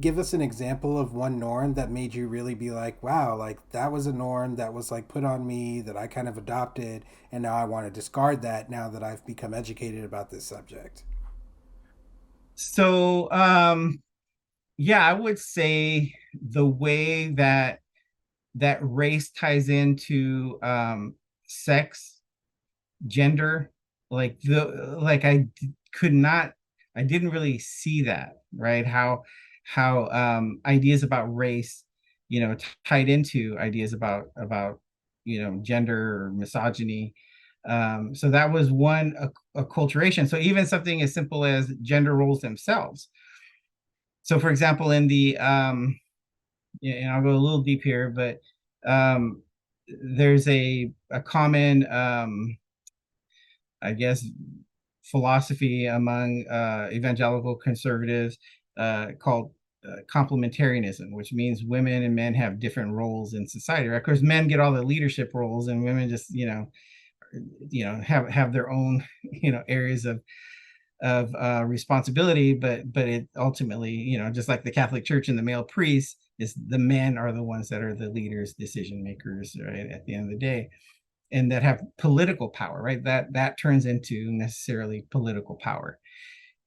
give us an example of one norm that made you really be like, wow, like that was a norm that was like put on me that I kind of adopted, and now I want to discard that now that I've become educated about this subject? So, yeah, I would say the way that race ties into sex, gender, like could not, I didn't really see that, right? How ideas about race, tied into ideas about gender or misogyny. So that was one acculturation. So even something as simple as gender roles themselves. So for example, in the and I'll go a little deep here, but um, there's a common I guess philosophy among evangelical conservatives called complementarianism, which means women and men have different roles in society. Right? Of course, men get all the leadership roles, and women just have their own areas of responsibility, but it ultimately, just like the Catholic Church and the male priests, is the men are the ones that are the leaders, decision makers, right, at the end of the day, and that have political power, right? That turns into necessarily political power.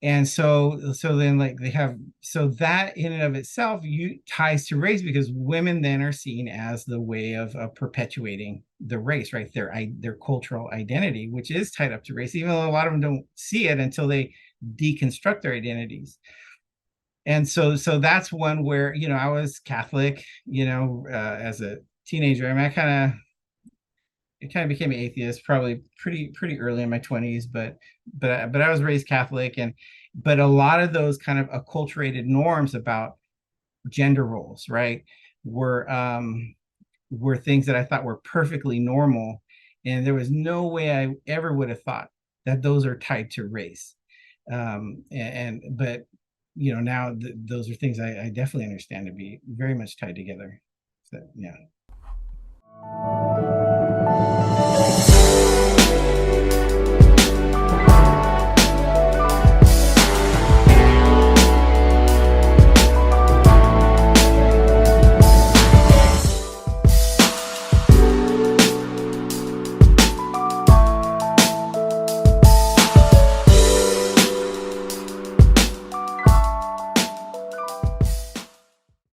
And so then like they have, so that in and of itself you ties to race, because women then are seen as the way of perpetuating the race, right? Their cultural identity, which is tied up to race, even though a lot of them don't see it until they deconstruct their identities. And so that's one where, I was Catholic, as a teenager. I mean, I kind of became an atheist probably pretty early in my 20s, but I was raised Catholic, and but a lot of those kind of acculturated norms about gender roles, right, were were things that I thought were perfectly normal, and there was no way I ever would have thought that those are tied to race. But now those are things I definitely understand to be very much tied together. So yeah.